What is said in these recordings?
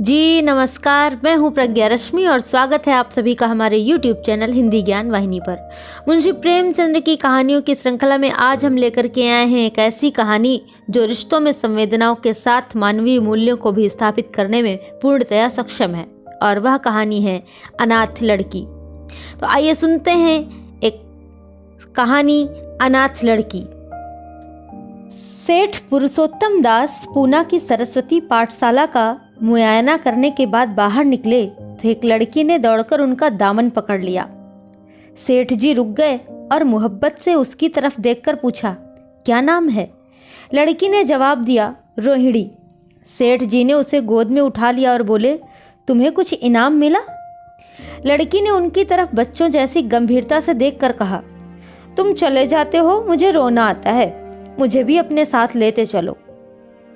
जी नमस्कार, मैं हूं प्रज्ञा रश्मि और स्वागत है आप सभी का हमारे YouTube चैनल हिंदी ज्ञान वाहिनी पर। मुंशी प्रेमचंद्र की कहानियों की श्रृंखला में आज हम लेकर के आए हैं एक ऐसी कहानी जो रिश्तों में संवेदनाओं के साथ मानवीय मूल्यों को भी स्थापित करने में पूर्णतया सक्षम है, और वह कहानी है अनाथ लड़की। तो आइए सुनते हैं एक कहानी, अनाथ लड़की। सेठ पुरुषोत्तम दास पूना की सरस्वती पाठशाला का मुआयना करने के बाद बाहर निकले तो एक लड़की ने दौड़कर उनका दामन पकड़ लिया। सेठ जी रुक गए और मोहब्बत से उसकी तरफ देखकर पूछा, क्या नाम है? लड़की ने जवाब दिया, रोहिणी। सेठ जी ने उसे गोद में उठा लिया और बोले, तुम्हें कुछ इनाम मिला? लड़की ने उनकी तरफ बच्चों जैसी गंभीरता से देखकर कहा, तुम चले जाते हो, मुझे रोना आता है, मुझे भी अपने साथ लेते चलो।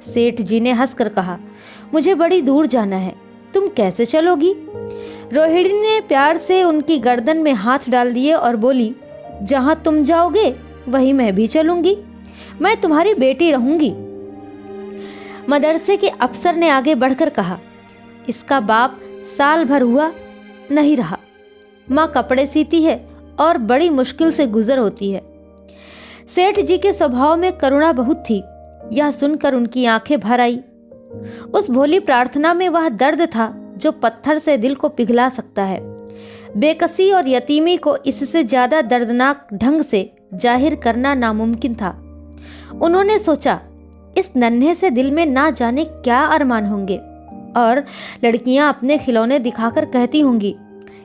सेठ जी ने हंसकर कहा, मुझे बड़ी दूर जाना है, तुम कैसे चलोगी? रोहिणी ने प्यार से उनकी गर्दन में हाथ डाल दिए और बोली, जहां तुम जाओगे वहीं मैं भी चलूंगी, मैं तुम्हारी बेटी रहूंगी। मदरसे के अफसर ने आगे बढ़कर कहा, इसका बाप साल भर हुआ नहीं रहा, माँ कपड़े सीती है और बड़ी मुश्किल से गुजर होती है। सेठ जी के स्वभाव में करुणा बहुत थी। यह सुनकर उनकी आंखें भर आई। उस भोली प्रार्थना में वह दर्द था जो पत्थर से दिल को पिघला सकता है। बेकसी और यतीमी को इससे ज्यादा दर्दनाक ढंग से जाहिर करना नामुमकिन था। उन्होंने सोचा, इस नन्हे से दिल में ना जाने क्या अरमान होंगे, और लड़कियां अपने खिलौने दिखाकर कहती होंगी,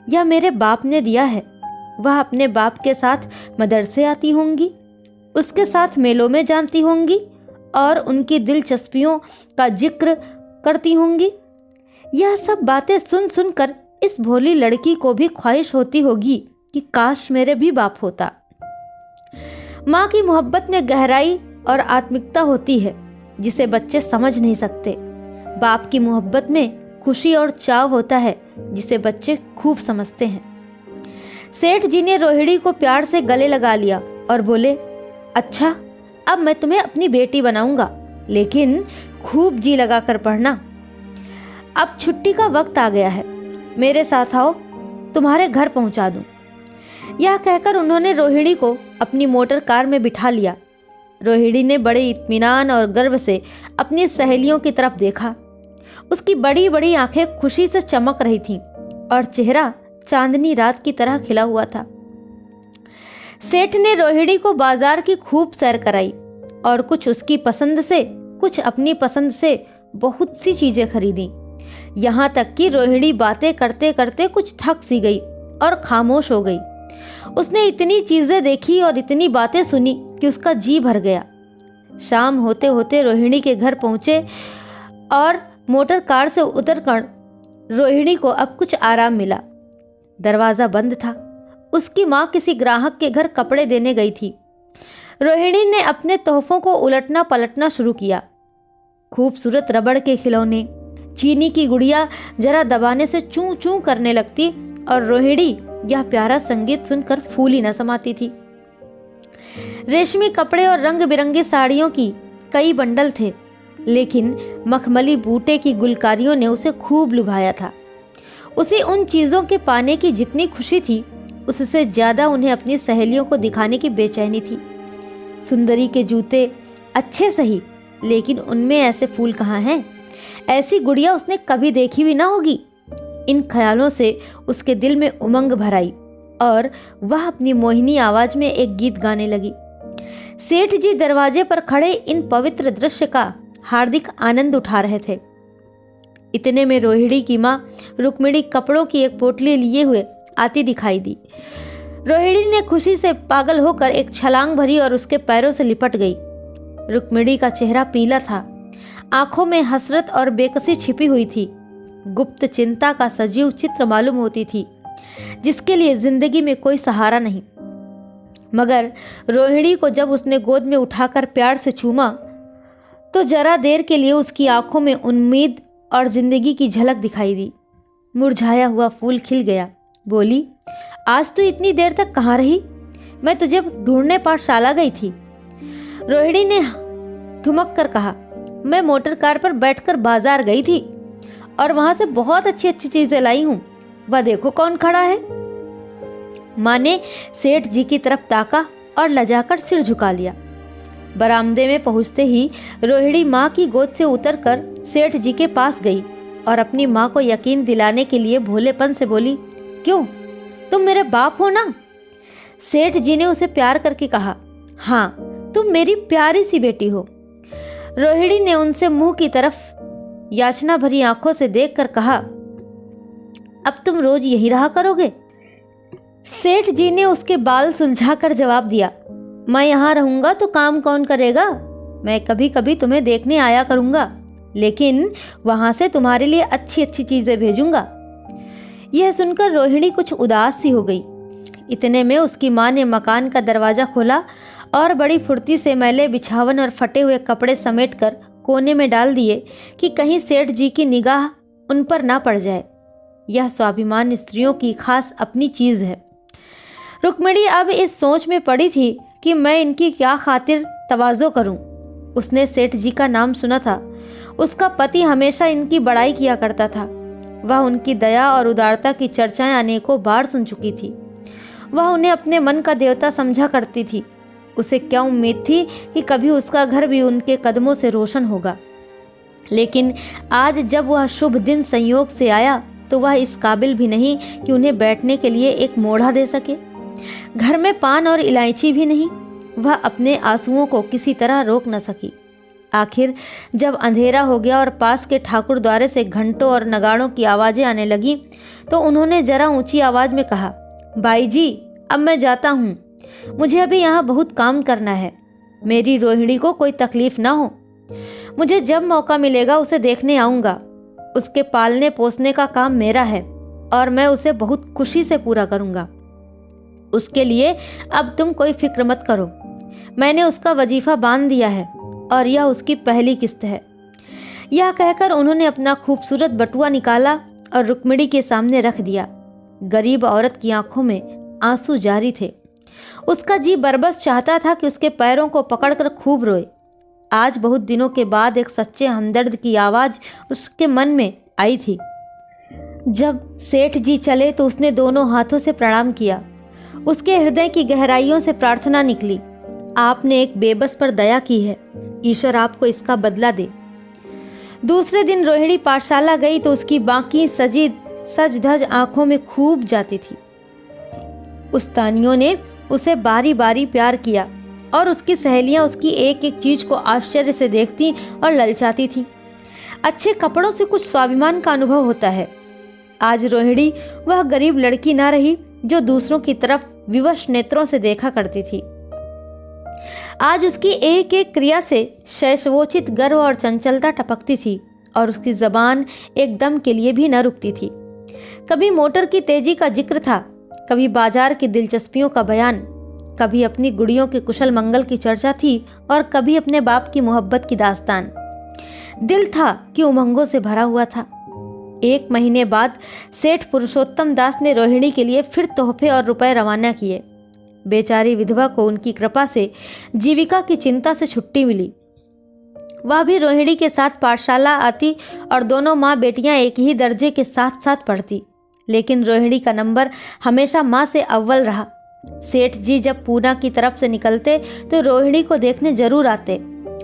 यह मेरे बाप ने दिया है। वह अपने बाप के साथ मदरसे आती होंगी, उसके साथ मेलों में जानती होंगी और उनकी दिलचस्पियों का जिक्र करती होंगी। यह सब बातें सुन सुनकर इस भोली लड़की को भी ख्वाहिश होती होगी कि काश मेरे भी बाप होता। माँ की मोहब्बत में गहराई और आत्मिकता होती है जिसे बच्चे समझ नहीं सकते। बाप की मोहब्बत में खुशी और चाव होता है जिसे बच्चे खूब समझते हैं। सेठ जी ने रोहिणी को प्यार से गले लगा लिया और बोले, अच्छा, अब मैं तुम्हें अपनी बेटी बनाऊंगा, लेकिन खूब जी लगाकर पढ़ना। अब छुट्टी का वक्त आ गया है, मेरे साथ आओ, तुम्हारे घर पहुंचा दूं। यह कहकर उन्होंने रोहिणी को अपनी मोटर कार में बिठा लिया। रोहिणी ने बड़े इत्मीनान और गर्व से अपनी सहेलियों की तरफ देखा। उसकी बड़ी बड़ी आंखें खुशी से चमक रही थीं और चेहरा चांदनी रात की तरह खिला हुआ था। सेठ ने रोहिणी को बाजार की खूब सैर कराई और कुछ उसकी पसंद से, कुछ अपनी पसंद से बहुत सी चीजें खरीदी। यहाँ तक कि रोहिणी बातें करते करते कुछ थक सी गई और खामोश हो गई। उसने इतनी चीजें देखी और इतनी बातें सुनी कि उसका जी भर गया। शाम होते होते रोहिणी के घर पहुंचे और मोटर कार से उतरकर रोहिणी को अब कुछ आराम मिला। दरवाजा बंद था। उसकी माँ किसी ग्राहक के घर कपड़े देने गई थी। रोहिणी ने अपने तोहफों को उलटना पलटना शुरू किया। खूबसूरत रबड़ के खिलौने, चीनी की गुड़िया जरा दबाने से चूं चूं करने लगती और रोहिणी यह प्यारा संगीत सुनकर फूल ही न समाती थी। रेशमी कपड़े और रंग बिरंगी साड़ियों की कई बंडल थे, लेकिन मखमली बूटे की गुलकारियों ने उसे खूब लुभाया था। उसे उन चीजों के पाने की जितनी खुशी थी, उससे ज्यादा उन्हें अपनी सहेलियों को दिखाने की बेचैनी थी। सुंदरी के जूते अच्छे सही, लेकिन उनमें ऐसे फूल कहाँ हैं? ऐसी गुड़िया उसने कभी देखी भी ना होगी। इन ख्यालों से उसके दिल में उमंग भर आई और वह अपनी मोहिनी आवाज में एक गीत गाने लगी। सेठ जी दरवाजे पर खड़े इन पवित्र दृश्य का हार्दिक आनंद उठा रहे थे। इतने में रोहिणी की माँ रुक्मिणी कपड़ों की एक पोटली लिए हुए आती दिखाई दी। रोहिणी ने खुशी से पागल होकर एक छलांग भरी और उसके पैरों से लिपट गई। रुक्मिणी का चेहरा पीला था, आंखों में हसरत और बेकसी छिपी हुई थी। गुप्त चिंता का सजीव चित्र मालूम होती थी, जिसके लिए जिंदगी में कोई सहारा नहीं। मगर रोहिणी को जब उसने गोद में उठाकर प्यार से चूमा तो जरा देर के लिए उसकी आंखों में उम्मीद और जिंदगी की झलक दिखाई दी। मुरझाया हुआ फूल खिल गया। बोली, आज तो इतनी देर तक कहाँ रही? मैं तुझे ढूंढने पाठशाला गई थी। रोहिणी ने ठुमक कर कहा, मैं मोटर कार पर बैठकर बाजार गई थी और वहां से बहुत अच्छी अच्छी चीजें लाई हूं। वह देखो कौन खड़ा है। माँ ने सेठ जी की तरफ ताका और लजाकर सिर झुका लिया। बरामदे में पहुंचते ही रोहिणी माँ की गोद से उतरकर सेठ जी के पास गई और अपनी माँ को यकीन दिलाने के लिए भोलेपन से बोली, क्यों, तुम मेरे बाप हो ना? सेठ जी ने उसे प्यार करके कहा, हाँ, तुम मेरी प्यारी सी बेटी हो। रोहिणी ने उनसे मुंह की तरफ याचना भरी आंखों से देखकर कहा, अब तुम रोज यही रहा करोगे? सेठ जी ने उसके बाल सुलझाकर जवाब दिया, मैं यहाँ रहूंगा तो काम कौन करेगा? मैं कभी कभी तुम्हें देखने आया करूंगा, लेकिन वहां से तुम्हारे लिए अच्छी अच्छी चीजें भेजूंगा। यह सुनकर रोहिणी कुछ उदास सी हो गई। इतने में उसकी माँ ने मकान का दरवाजा खोला और बड़ी फुर्ती से मैले बिछावन और फटे हुए कपड़े समेटकर कोने में डाल दिए कि कहीं सेठ जी की निगाह उन पर ना पड़ जाए। यह स्वाभिमान स्त्रियों की खास अपनी चीज है। रुक्मिणी अब इस सोच में पड़ी थी कि मैं इनकी क्या खातिर तवाज़ो करूं। उसने सेठ जी का नाम सुना था। उसका पति हमेशा इनकी बड़ाई किया करता था। वह उनकी दया और उदारता की चर्चाएं अनेकों बार सुन चुकी थी। वह उन्हें अपने मन का देवता समझा करती थी। उसे क्या उम्मीद थी कि कभी उसका घर भी उनके कदमों से रोशन होगा। लेकिन आज जब वह शुभ दिन संयोग से आया तो वह इस काबिल भी नहीं कि उन्हें बैठने के लिए एक मोढ़ा दे सके। घर में पान और इलायची भी नहीं। वह अपने आंसुओं को किसी तरह रोक न सकी। आखिर जब अंधेरा हो गया और पास के ठाकुर द्वारे से घंटों और नगाड़ों की आवाजें आने लगी तो उन्होंने जरा ऊंची आवाज में कहा, बाई जी, अब मैं जाता हूँ। मुझे अभी यहाँ बहुत काम करना है। मेरी रोहिणी को कोई तकलीफ ना हो। मुझे जब मौका मिलेगा उसे देखने आऊँगा। उसके पालने पोसने का काम मेरा है और मैं उसे बहुत खुशी से पूरा करूँगा। उसके लिए अब तुम कोई फिक्र मत करो। मैंने उसका वजीफा बांध दिया है और यह उसकी पहली किस्त है। यह कहकर उन्होंने अपना खूबसूरत बटुआ निकाला और रुक्मिणी के सामने रख दिया। गरीब औरत की आंखों में आंसू जारी थे। उसका जी बरबस चाहता था कि उसके पैरों को पकड़कर खूब रोए। आज बहुत दिनों के बाद एक सच्चे हमदर्द की आवाज उसके मन में आई थी। जब सेठ जी चले तो उसने दोनों हाथों से प्रणाम किया। उसके हृदय की गहराइयों से प्रार्थना निकली, आपने एक बेबस पर दया की है, ईश्वर आपको इसका बदला दे। दूसरे दिन रोहिणी पाठशाला गई तो उसकी बाकी सज धज आंखों में खूब जाती थी। उस्तानियों ने उसे बारी बारी प्यार किया और उसकी सहेलियां उसकी एक एक चीज को आश्चर्य से देखती और ललचाती थी। अच्छे कपड़ों से कुछ स्वाभिमान का अनुभव होता है। आज रोहिणी वह गरीब लड़की ना रही जो दूसरों की तरफ विवश नेत्रों से देखा करती थी। आज उसकी एक एक क्रिया से शैशवोचित गर्व और चंचलता टपकती थी और उसकी जबान एक दम के लिए भी न रुकती थी। कभी मोटर की तेजी का जिक्र था, कभी बाजार की दिलचस्पियों का बयान, कभी अपनी गुड़ियों के कुशल मंगल की चर्चा थी और कभी अपने बाप की मोहब्बत की दास्तान। दिल था कि उमंगों से भरा हुआ था। 1 महीने बाद सेठ पुरुषोत्तम दास ने रोहिणी के लिए फिर तोहफे और रुपए रवाना किए। बेचारी विधवा को उनकी कृपा से जीविका की चिंता से छुट्टी मिली। वह भी रोहिणी के साथ पाठशाला आती और दोनों माँ बेटियां एक ही दर्जे के साथ साथ पढ़ती। लेकिन रोहिणी का नंबर हमेशा माँ से अव्वल रहा। सेठ जी जब पूना की तरफ से निकलते तो रोहिणी को देखने जरूर आते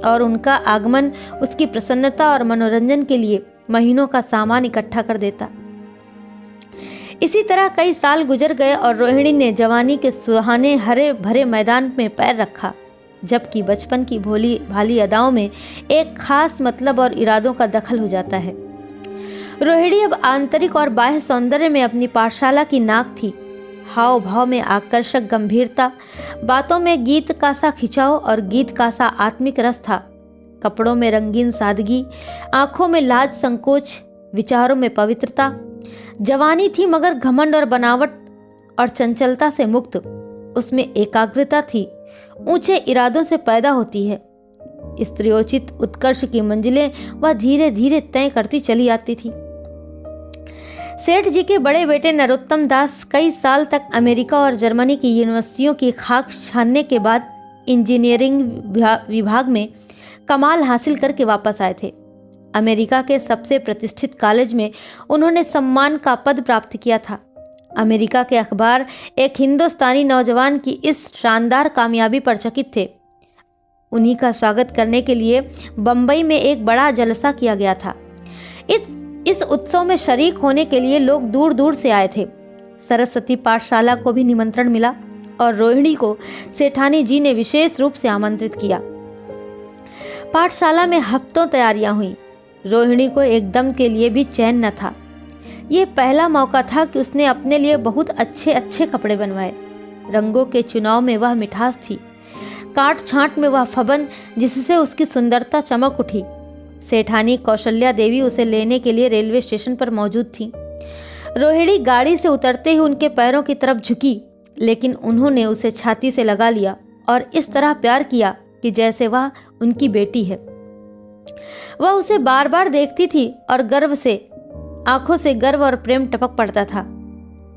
और उनका आगमन उसकी प्रसन्नता और मनोरंजन के लिए महीनों का सामान इकट्ठा कर देता। इसी तरह कई साल गुजर गए और रोहिणी ने जवानी के सुहाने हरे भरे मैदान में पैर रखा, जबकि बचपन की भोली भाली अदाओं में एक खास मतलब और इरादों का दखल हो जाता है। रोहिणी अब आंतरिक और बाह्य सौंदर्य में अपनी पाठशाला की नाक थी। हाव भाव में आकर्षक गंभीरता, बातों में गीत का सा खिंचाव और गीत का सा आत्मिक रस था। कपड़ों में रंगीन सादगी, आंखों में लाज संकोच, विचारों में पवित्रता। जवानी थी मगर घमंड और बनावट और चंचलता से मुक्त। उसमें एकाग्रता थी, ऊंचे इरादों से पैदा होती है। स्त्रियोचित उत्कर्ष की मंजिलें वह धीरे धीरे तय करती चली आती थी। सेठ जी के बड़े बेटे नरोत्तम दास कई साल तक अमेरिका और जर्मनी की यूनिवर्सिटियों की खाक छानने के बाद इंजीनियरिंग विभाग में कमाल हासिल करके वापस आए थे। अमेरिका के सबसे प्रतिष्ठित कॉलेज में उन्होंने सम्मान का पद प्राप्त किया था। अमेरिका के अखबार एक हिंदुस्तानी नौजवान की इस शानदार कामयाबी पर चकित थे। उन्हीं का स्वागत करने के लिए बंबई में एक बड़ा जलसा किया गया था। इस उत्सव में शरीक होने के लिए लोग दूर दूर से आए थे। सरस्वती पाठशाला को भी निमंत्रण मिला और रोहिणी को सेठानी जी ने विशेष रूप से आमंत्रित किया। पाठशाला में हफ्तों तैयारियां हुई। रोहिणी को एकदम के लिए भी चैन न था। ये पहला मौका था कि उसने अपने लिए बहुत अच्छे अच्छे कपड़े बनवाए। रंगों के चुनाव में वह मिठास थी, काट छांट में वह फबन जिससे उसकी सुंदरता चमक उठी। सेठानी कौशल्या देवी उसे लेने के लिए रेलवे स्टेशन पर मौजूद थी। रोहिणी गाड़ी से उतरते ही उनके पैरों की तरफ झुकी, लेकिन उन्होंने उसे छाती से लगा लिया और इस तरह प्यार किया कि जैसे वह उनकी बेटी है। वह उसे बार बार देखती थी और आंखों से गर्व और प्रेम टपक पड़ता था।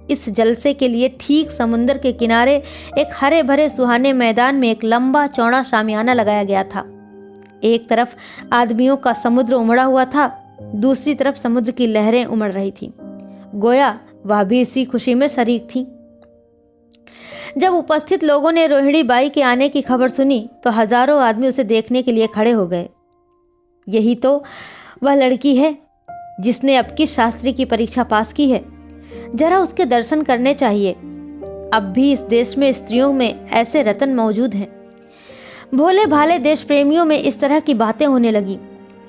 इस जलसे के लिए ठीक समुद्र के किनारे एक हरे भरे सुहाने मैदान में एक लंबा चौड़ा शामियाना लगाया गया था। एक तरफ आदमियों का समुद्र उमड़ा हुआ था, दूसरी तरफ समुद्र की लहरें उमड़ रही थी। गोया वह भी इसी खुशी में शरीक थी। जब उपस्थित लोगों ने रोहिणी बाई के आने की खबर सुनी तो हजारों आदमी उसे देखने के लिए खड़े हो गए। यही तो वह लड़की है जिसने अब की शास्त्री की परीक्षा पास की है। जरा उसके दर्शन करने चाहिए। अब भी इस देश में स्त्रियों में ऐसे रत्न मौजूद हैं। भोले भाले देश प्रेमियों में इस तरह की बातें होने लगी।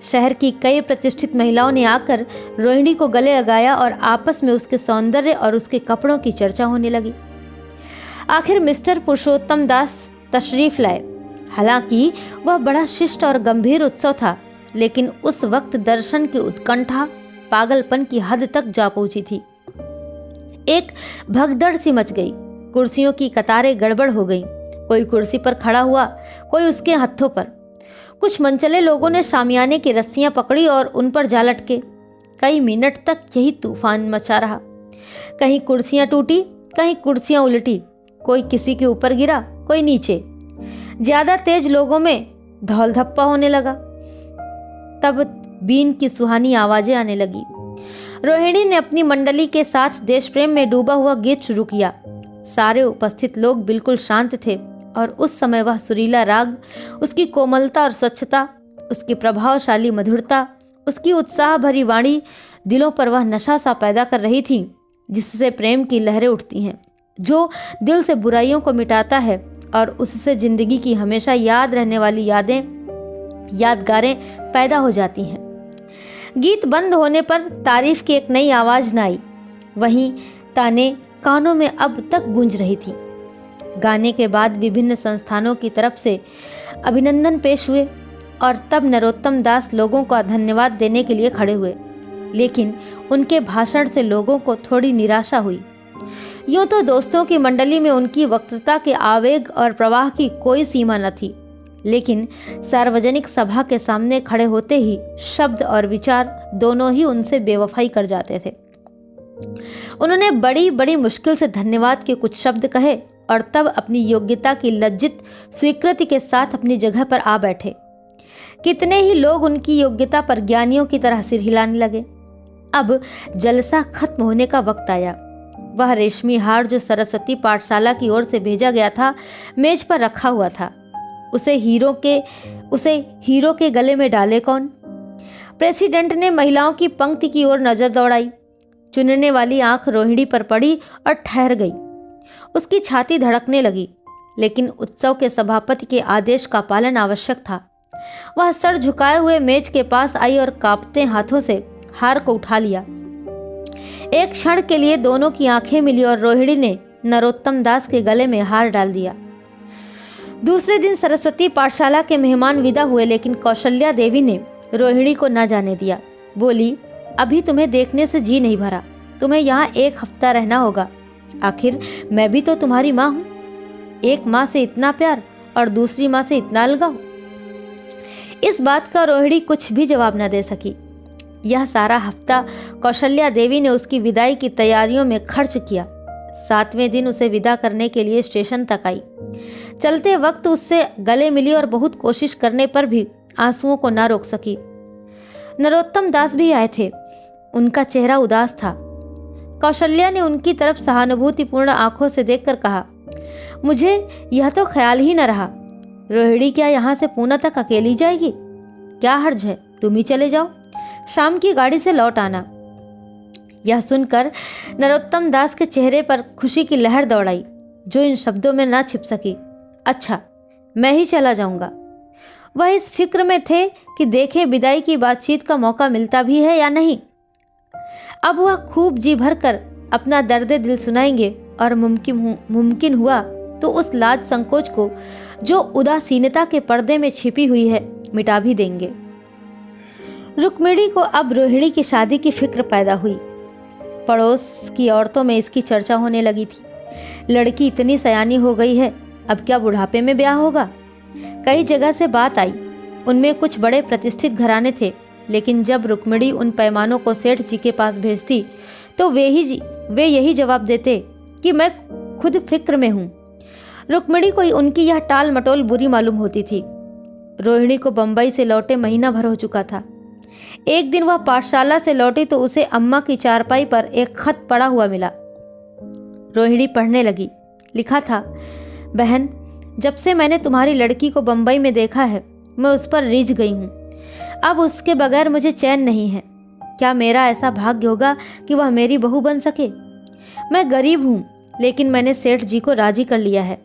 शहर की कई प्रतिष्ठित महिलाओं ने आकर रोहिणी को गले लगाया और आपस में उसके सौंदर्य और उसके कपड़ों की चर्चा होने लगी। आखिर मिस्टर पुरुषोत्तम दास तशरीफ लाए। हालांकि वह बड़ा शिष्ट और गंभीर उत्सव था, लेकिन उस वक्त दर्शन की उत्कंठा पागलपन की हद तक जा पहुंची थी। एक भगदड़ सी मच गई। कुर्सियों की कतारें गड़बड़ हो गईं। कोई कुर्सी पर खड़ा हुआ, कोई उसके हाथों पर। कुछ मनचले लोगों ने शामियाने की रस्सियां पकड़ी और उन पर जा लटके। कई मिनट तक यही तूफान मचा रहा। कहीं कुर्सियां टूटी, कहीं कुर्सियां उलटी। कोई किसी के ऊपर गिरा, कोई नीचे। ज्यादा तेज लोगों में धौल धप्पा होने लगा। तब बीन की सुहानी आवाजें आने लगी। रोहिणी ने अपनी मंडली के साथ देश प्रेम में डूबा हुआ गीत शुरू किया। सारे उपस्थित लोग बिल्कुल शांत थे और उस समय वह सुरीला राग, उसकी कोमलता और स्वच्छता, उसकी प्रभावशाली मधुरता, उसकी उत्साह भरी वाणी दिलों पर वह नशा सा पैदा कर रही थी जिससे प्रेम की लहरें उठती हैं, जो दिल से बुराइयों को मिटाता है और उससे जिंदगी की हमेशा याद रहने वाली यादगारें पैदा हो जाती हैं। गीत बंद होने पर तारीफ की एक नई आवाज न आई। वहीं ताने कानों में अब तक गूंज रही थी। गाने के बाद विभिन्न संस्थानों की तरफ से अभिनंदन पेश हुए और तब नरोत्तम दास लोगों का धन्यवाद देने के लिए खड़े हुए, लेकिन उनके भाषण से लोगों को थोड़ी निराशा हुई। यूं तो दोस्तों की मंडली में उनकी वक्तृता के आवेग और प्रवाह की कोई सीमा न थी, लेकिन सार्वजनिक सभा के सामने खड़े होते ही शब्द और विचार दोनों ही उनसे बेवफाई कर जाते थे। उन्होंने बड़ी बड़ी मुश्किल से धन्यवाद के कुछ शब्द कहे और तब अपनी योग्यता की लज्जित स्वीकृति के साथ अपनी जगह पर आ बैठे। कितने ही लोग उनकी योग्यता पर ज्ञानियों की तरह सिर हिलाने लगे। अब जलसा खत्म होने का वक्त आया। वह रेशमी हार जो सरस्वती पाठशाला की ओर से भेजा गया था, मेज पर रखा हुआ था। उसे हीरो के गले में डाले कौन? प्रेसिडेंट ने महिलाओं की पंक्ति की ओर नजर दौड़ाई। चुनने वाली आंख रोहिणी पर पड़ी और ठहर गई। उसकी छाती धड़कने लगी, लेकिन उत्सव के सभापति के आदेश का पालन आवश्यक था। वह सर झुकाए हुए मेज के पास आई और कांपते हाथों से हार को उठा लिया। एक क्षण के लिए दोनों की आंखें मिली और रोहिणी ने नरोत्तम दास के गले में हार डाल दिया। दूसरे दिन सरस्वती पाठशाला के मेहमान विदा हुए, लेकिन कौशल्या देवी ने रोहिणी को न जाने दिया। बोली, अभी तुम्हें देखने से जी नहीं भरा। तुम्हें यहाँ एक हफ्ता रहना होगा। आखिर मैं भी तो तुम्हारी माँ हूँ। एक माँ से इतना प्यार और दूसरी माँ से इतना अलगाव। इस बात का रोहिणी कुछ भी जवाब न दे सकी। यह सारा हफ्ता कौशल्या देवी ने उसकी विदाई की तैयारियों में खर्च किया। 7वें दिन उसे विदा करने के लिए स्टेशन तक आई। चलते वक्त उससे गले मिली और बहुत कोशिश करने पर भी आंसुओं को न रोक सकी। नरोत्तम दास भी आए थे। उनका चेहरा उदास था। कौशल्या ने उनकी तरफ सहानुभूतिपूर्ण आंखों से देखकर कहा, मुझे यह तो ख्याल ही न रहा। रोहिणी क्या यहाँ से पूना तक अकेली जाएगी? क्या हर्ज है, तुम ही चले जाओ, शाम की गाड़ी से लौट आना। यह सुनकर नरोत्तम दास के चेहरे पर खुशी की लहर दौड़ आई, जो इन शब्दों में ना छिप सकी। अच्छा, मैं ही चला जाऊंगा। वह इस फिक्र में थे कि देखें विदाई की बातचीत का मौका मिलता भी है या नहीं। अब वह खूब जी भर कर अपना दर्द दिल सुनाएंगे और मुमकिन हुआ तो उस लाज संकोच को जो उदासीनता के पर्दे में छिपी हुई है मिटा भी देंगे। रुक्मिणी को अब रोहिणी की शादी की फिक्र पैदा हुई। पड़ोस की औरतों में इसकी चर्चा होने लगी थी। लड़की इतनी सयानी हो गई है, अब क्या बुढ़ापे में ब्याह होगा? कई जगह से बात आई। उनमें कुछ बड़े प्रतिष्ठित घराने थे, लेकिन जब रुक्मिणी उन पैमानों को सेठ जी के पास भेजती तो वे यही जवाब देते कि मैं खुद फिक्र में हूँ। रुक्मिणी को उनकी यह टाल मटोल बुरी मालूम होती थी। रोहिणी को बंबई से लौटे महीना भर हो चुका था। एक दिन वह पाठशाला से लौटी तो उसे अम्मा की चारपाई पर एक खत पड़ा हुआ मिला। रोहिणी पढ़ने लगी। लिखा था, बहन, जब से मैंने तुम्हारी लड़की को बंबई में देखा है मैं उस पर रीझ गई हूँ। अब उसके बगैर मुझे चैन नहीं है। क्या मेरा ऐसा भाग्य होगा कि वह मेरी बहू बन सके? मैं गरीब हूँ, लेकिन मैंने सेठ जी को राजी कर लिया है।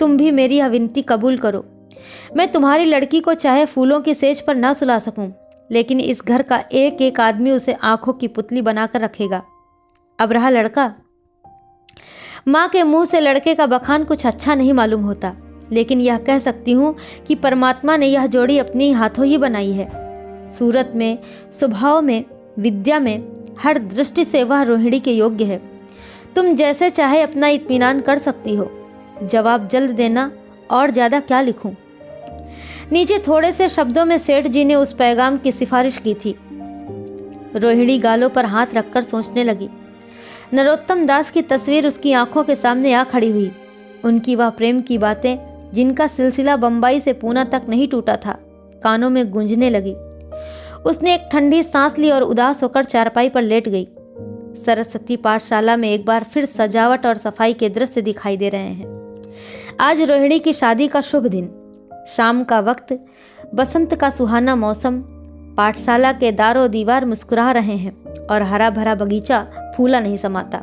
तुम भी मेरी यह विनती कबूल करो। मैं तुम्हारी लड़की को चाहे फूलों की सेज पर ना सुला सकूं, लेकिन इस घर का एक एक आदमी उसे आंखों की पुतली बनाकर रखेगा। अब रहा लड़का। माँ के मुंह से लड़के का बखान कुछ अच्छा नहीं मालूम होता, लेकिन यह कह सकती हूँ कि परमात्मा ने यह जोड़ी अपने हाथों ही बनाई है। सूरत में, स्वभाव में, विद्या में, हर दृष्टि से वह रोहिणी के योग्य है। तुम जैसे चाहे अपना इत्मीनान कर सकती हो। जवाब जल्द देना, और ज्यादा क्या लिखूं? नीचे थोड़े से शब्दों में सेठ जी ने उस पैगाम की सिफारिश की थी। रोहिणी गालों पर हाथ रखकर सोचने लगी। नरोत्तम दास की तस्वीर उसकी आंखों के सामने आ खड़ी हुई। उनकी वह प्रेम की बातें, जिनका सिलसिला बंबई से पूना तक नहीं टूटा था, कानों में गूंजने लगी। उसने एक ठंडी सांस ली और उदास होकर चारपाई पर लेट गई। सरस्वती पाठशाला में एक बार फिर सजावट और सफाई के दृश्य दिखाई दे रहे हैं। आज रोहिणी की शादी का शुभ दिन, शाम का वक्त, बसंत का सुहाना मौसम, पाठशाला के दारों दीवार मुस्कुरा रहे हैं और हरा भरा बगीचा फूला नहीं समाता।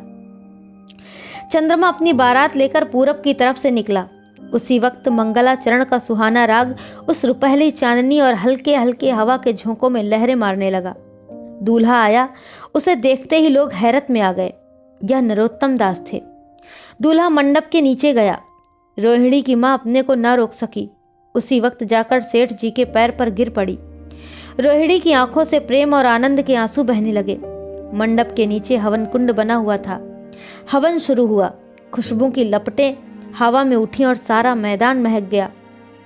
चंद्रमा अपनी बारात लेकर पूरब की तरफ से निकला। उसी वक्त मंगलाचरण का सुहाना राग उस रुपहली चांदनी और हल्के हल्के हवा के झोंकों में लहरें मारने लगा। दूल्हा आया। उसे देखते ही लोग हैरत में आ गए। यह नरोत्तम दास थे। दूल्हा मंडप के नीचे गया। रोहिणी की मां अपने को न रोक सकी। उसी वक्त जाकर सेठ जी के पैर पर गिर पड़ी। रोहिणी की आंखों से प्रेम और आनंद के आंसू बहने लगे। मंडप के नीचे हवन कुंड बना हुआ था। हवन शुरू हुआ। खुशबू की लपटें हवा में उठी और सारा मैदान महक गया।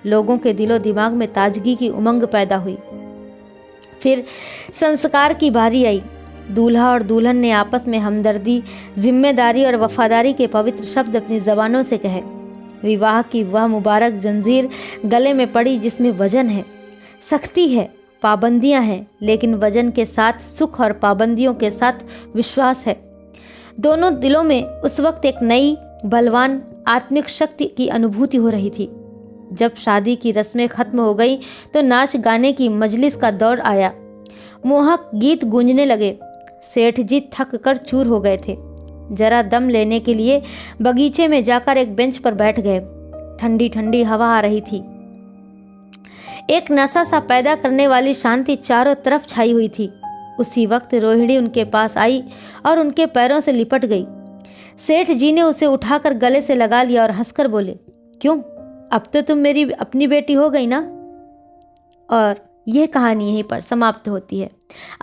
लोगों के दिलो दिमाग में ताजगी की उमंग पैदा हुई। फिर संस्कार की बारी आई। दूल्हा और दुल्हन ने आपस में हमदर्दी, जिम्मेदारी और वफादारी के पवित्र शब्द अपनी जबानों से कहे। विवाह की वह मुबारक जंजीर गले में पड़ी जिसमें वजन है, सख्ती है, पाबंदियां हैं, लेकिन वजन के साथ सुख और पाबंदियों के साथ विश्वास है। दोनों दिलों में उस वक्त एक नई बलवान आत्मिक शक्ति की अनुभूति हो रही थी। जब शादी की रस्में खत्म हो गई तो नाच गाने की मजलिस का दौर आया। मोहक गीत गूंजने लगे। सेठ जी थक कर चूर हो गए थे। जरा दम लेने के लिए बगीचे में जाकर एक बेंच पर बैठ गए। ठंडी ठंडी हवा आ रही थी। एक नशा सा पैदा करने वाली शांति चारों तरफ छाई हुई थी। उसी वक्त रोहिणी उनके पास आई और उनके पैरों से लिपट गई। सेठ जी ने उसे उठाकर गले से लगा लिया और हंसकर बोले, क्यों, अब तो तुम मेरी अपनी बेटी हो गई ना। और यह कहानी यहीं पर समाप्त होती है।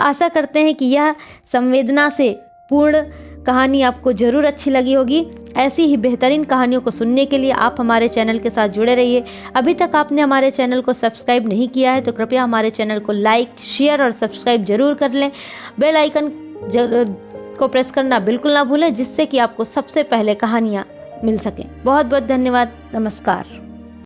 आशा करते हैं कि यह संवेदना से पूर्ण कहानी आपको जरूर अच्छी लगी होगी। ऐसी ही बेहतरीन कहानियों को सुनने के लिए आप हमारे चैनल के साथ जुड़े रहिए। अभी तक आपने हमारे चैनल को सब्सक्राइब नहीं किया है तो कृपया हमारे चैनल को लाइक, शेयर और सब्सक्राइब जरूर कर लें। बेल आइकन को प्रेस करना बिल्कुल ना भूलें, जिससे कि आपको सबसे पहले कहानियाँ मिल सकें। बहुत बहुत धन्यवाद। नमस्कार।